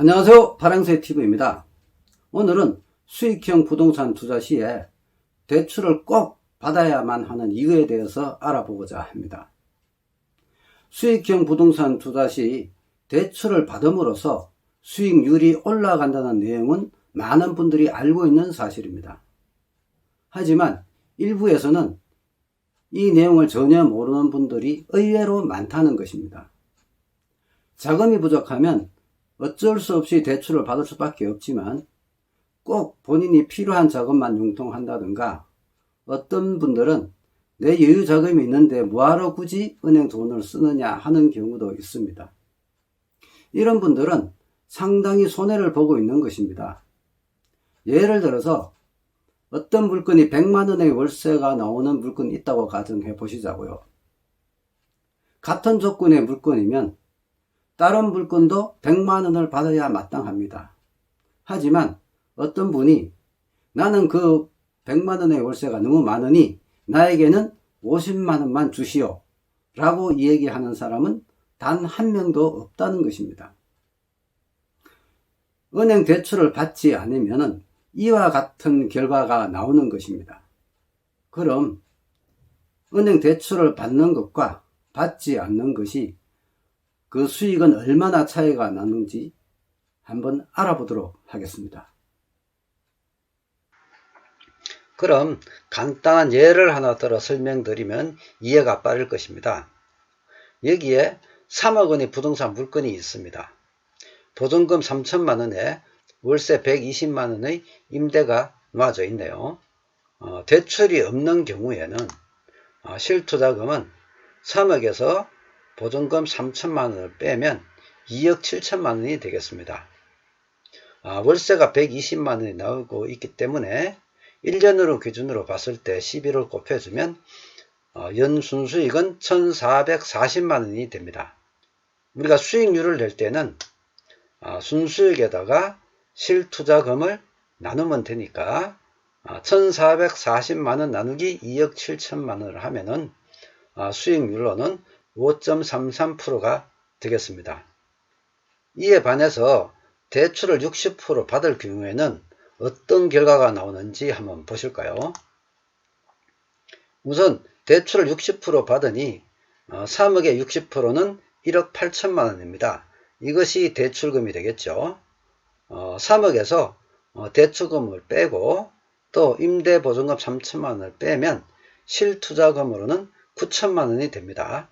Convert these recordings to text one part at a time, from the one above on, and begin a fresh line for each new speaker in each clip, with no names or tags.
안녕하세요. 파랑새TV입니다. 오늘은 수익형 부동산 투자 시에 대출을 꼭 받아야만 하는 이유에 대해서 알아보고자 합니다. 수익형 부동산 투자 시 대출을 받음으로써 수익률이 올라간다는 내용은 많은 분들이 알고 있는 사실입니다. 하지만 일부에서는 이 내용을 전혀 모르는 분들이 의외로 많다는 것입니다. 자금이 부족하면 어쩔 수 없이 대출을 받을 수밖에 없지만 꼭 본인이 필요한 자금만 융통한다든가 어떤 분들은 내 여유 자금이 있는데 뭐하러 굳이 은행 돈을 쓰느냐 하는 경우도 있습니다. 이런 분들은 상당히 손해를 보고 있는 것입니다. 예를 들어서 어떤 물건이 100만 원의 월세가 나오는 물건이 있다고 가정해 보시자고요. 같은 조건의 물건이면 다른 물건도 100만 원을 받아야 마땅합니다. 하지만 어떤 분이 나는 그 100만 원의 월세가 너무 많으니 나에게는 50만 원만 주시오 라고 이야기하는 사람은 단 한 명도 없다는 것입니다. 은행 대출을 받지 않으면 이와 같은 결과가 나오는 것입니다. 그럼 은행 대출을 받는 것과 받지 않는 것이 그 수익은 얼마나 차이가 나는지 한번 알아보도록 하겠습니다.
그럼 간단한 예를 하나 들어 설명드리면 이해가 빠를 것입니다. 여기에 3억 원의 부동산 물건이 있습니다. 보증금 3천만 원에 월세 120만 원의 임대가 놓아져 있네요. 대출이 없는 경우에는 실투자금은 3억에서 보증금 3천만 원을 빼면 2억 7천만 원이 되겠습니다. 월세가 120만 원이 나오고 있기 때문에 1년으로 기준으로 봤을 때 11을 곱해주면 연순수익은 1440만 원이 됩니다. 우리가 수익률을 낼 때는 순수익에다가 실투자금을 나누면 되니까 1440만 원 나누기 2억 7천만 원을 하면은 수익률로는 5.33%가 되겠습니다. 이에 반해서 대출을 60% 받을 경우에는 어떤 결과가 나오는지 한번 보실까요? 우선 대출을 60% 받으니 3억의 60%는 1억 8천만 원입니다. 이것이 대출금이 되겠죠. 3억에서 대출금을 빼고 또 임대보증금 3천만 원을 빼면 실투자금으로는 9천만 원이 됩니다.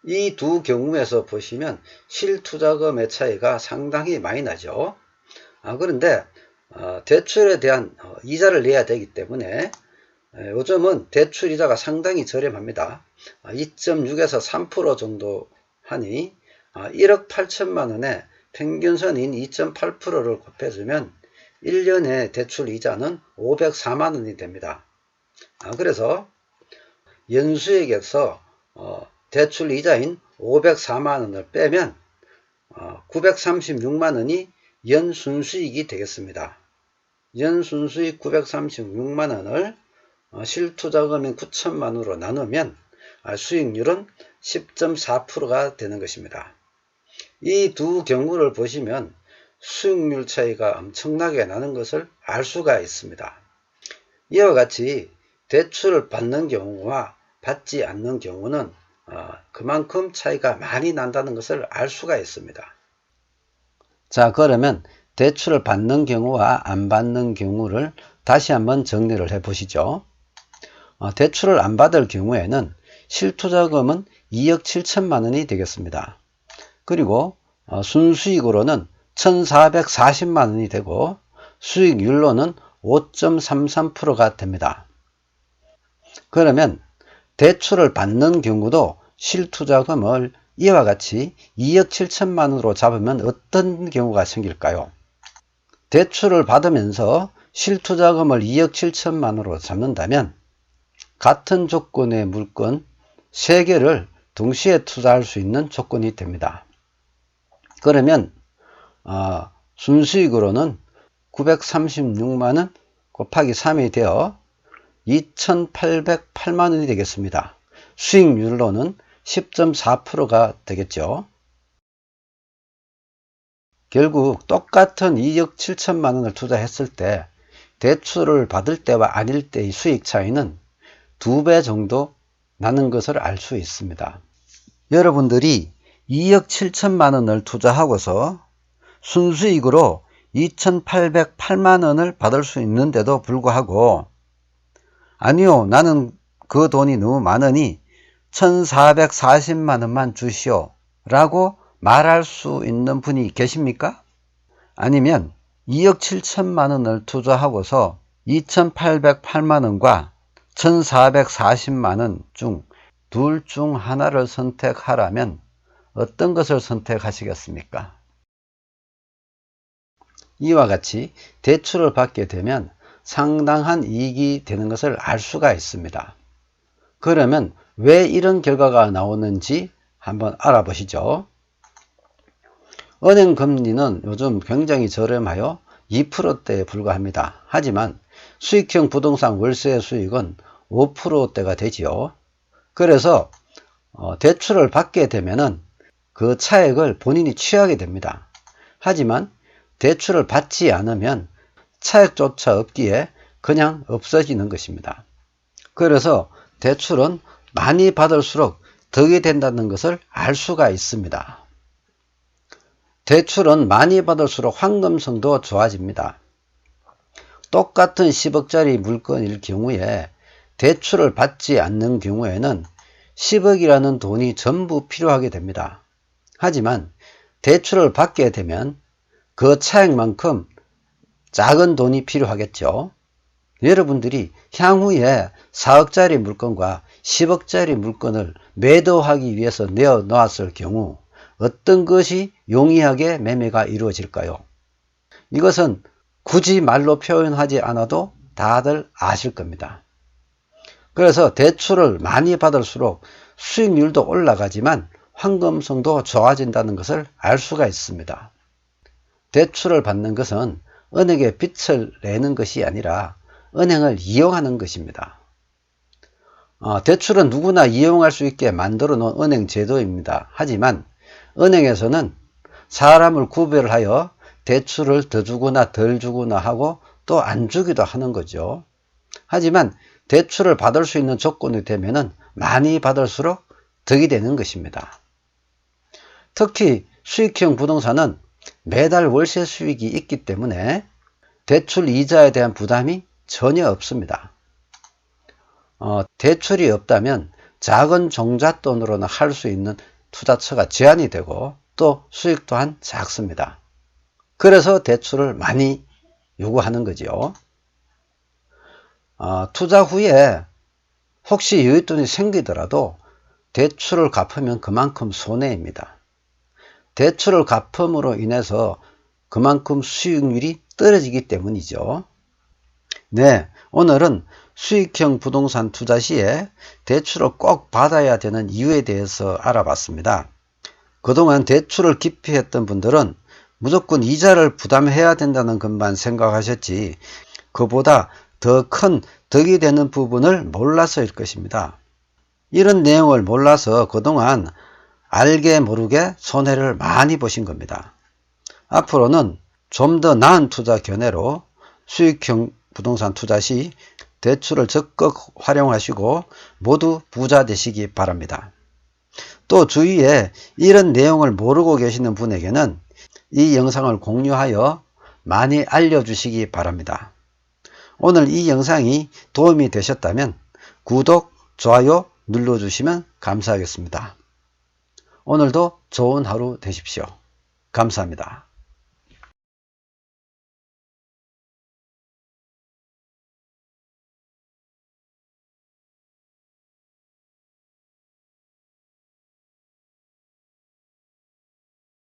이 두 경우에서 보시면 실투자금의 차이가 상당히 많이 나죠. 그런데 대출에 대한 이자를 내야 되기 때문에 요즘은 대출 이자가 상당히 저렴합니다. 2.6에서 3% 정도 하니 1억 8천만 원에 평균선인 2.8%를 곱해주면 1년의 대출 이자는 504만 원이 됩니다. 그래서 연수익에서 대출 이자인 504만 원을 빼면 936만 원이 연순수익이 되겠습니다. 연순수익 936만 원을 실투자금인 9천만 원으로 나누면 수익률은 10.4%가 되는 것입니다. 이 두 경우를 보시면 수익률 차이가 엄청나게 나는 것을 알 수가 있습니다. 이와 같이 대출을 받는 경우와 받지 않는 경우는 그만큼 차이가 많이 난다는 것을 알 수가 있습니다.
자, 그러면 대출을 받는 경우와 안 받는 경우를 다시 한번 정리를 해 보시죠. 대출을 안 받을 경우에는 실투자금은 2억 7천만 원이 되겠습니다. 그리고 순수익으로는 1440만 원이 되고 수익률로는 5.33%가 됩니다. 그러면 대출을 받는 경우도 실투자금을 이와 같이 2억 7천만 원으로 잡으면 어떤 경우가 생길까요? 대출을 받으면서 실투자금을 2억 7천만 원으로 잡는다면 같은 조건의 물건 3개를 동시에 투자할 수 있는 조건이 됩니다. 그러면 순수익으로는 936만 원 곱하기 3이 되어 2808만 원이 되겠습니다. 수익률로는 10.4%가 되겠죠. 결국 똑같은 2억 7천만 원을 투자했을 때 대출을 받을 때와 아닐 때의 수익 차이는 2배 정도 나는 것을 알 수 있습니다. 여러분들이 2억 7천만 원을 투자하고서 순수익으로 2,808만 원을 받을 수 있는데도 불구하고 아니요, 나는 그 돈이 너무 많으니 1,440만 원만 주시오 라고 말할 수 있는 분이 계십니까? 아니면 2억 7천만 원을 투자하고서 2,808만 원과 1,440만 원 중 둘 중 하나를 선택하라면 어떤 것을 선택하시겠습니까? 이와 같이 대출을 받게 되면 상당한 이익이 되는 것을 알 수가 있습니다. 그러면 왜 이런 결과가 나오는지 한번 알아보시죠. 은행 금리는 요즘 굉장히 저렴하여 2%대에 불과합니다. 하지만 수익형 부동산 월세 수익은 5%대가 되지요. 그래서 대출을 받게 되면은 그 차액을 본인이 취하게 됩니다. 하지만 대출을 받지 않으면 차액조차 없기에 그냥 없어지는 것입니다. 그래서 대출은 많이 받을수록 덕이 된다는 것을 알 수가 있습니다. 대출은 많이 받을수록 황금성도 좋아집니다. 똑같은 10억짜리 물건일 경우에 대출을 받지 않는 경우에는 10억이라는 돈이 전부 필요하게 됩니다. 하지만 대출을 받게 되면 그 차액만큼 작은 돈이 필요하겠죠. 여러분들이 향후에 4억짜리 물건과 10억짜리 물건을 매도하기 위해서 내어 놓았을 경우 어떤 것이 용이하게 매매가 이루어질까요? 이것은 굳이 말로 표현하지 않아도 다들 아실 겁니다. 그래서 대출을 많이 받을수록 수익률도 올라가지만 황금성도 좋아진다는 것을 알 수가 있습니다. 대출을 받는 것은 은행에 빚을 내는 것이 아니라 은행을 이용하는 것입니다. 대출은 누구나 이용할 수 있게 만들어 놓은 은행 제도입니다. 하지만 은행에서는 사람을 구별하여 대출을 더 주거나 덜 주거나 하고 또 안 주기도 하는 거죠. 하지만 대출을 받을 수 있는 조건이 되면은 많이 받을수록 덕이 되는 것입니다. 특히 수익형 부동산은 매달 월세 수익이 있기 때문에 대출 이자에 대한 부담이 전혀 없습니다. 대출이 없다면 작은 종잣돈으로는 할 수 있는 투자처가 제한이 되고 또 수익 또한 작습니다. 그래서 대출을 많이 요구하는 거지요. 투자 후에 혹시 여윳돈이 생기더라도 대출을 갚으면 그만큼 손해입니다. 대출을 갚음으로 인해서 그만큼 수익률이 떨어지기 때문이죠. 네, 오늘은 수익형 부동산 투자 시에 대출을 꼭 받아야 되는 이유에 대해서 알아봤습니다. 그동안 대출을 기피했던 분들은 무조건 이자를 부담해야 된다는 것만 생각하셨지 그보다 더 큰 덕이 되는 부분을 몰라서일 것입니다. 이런 내용을 몰라서 그동안 알게 모르게 손해를 많이 보신 겁니다. 앞으로는 좀 더 나은 투자 견해로 수익형 부동산 투자 시 대출을 적극 활용하시고 모두 부자 되시기 바랍니다. 또 주위에 이런 내용을 모르고 계시는 분에게는 이 영상을 공유하여 많이 알려주시기 바랍니다. 오늘 이 영상이 도움이 되셨다면 구독, 좋아요 눌러주시면 감사하겠습니다. 오늘도 좋은 하루 되십시오. 감사합니다.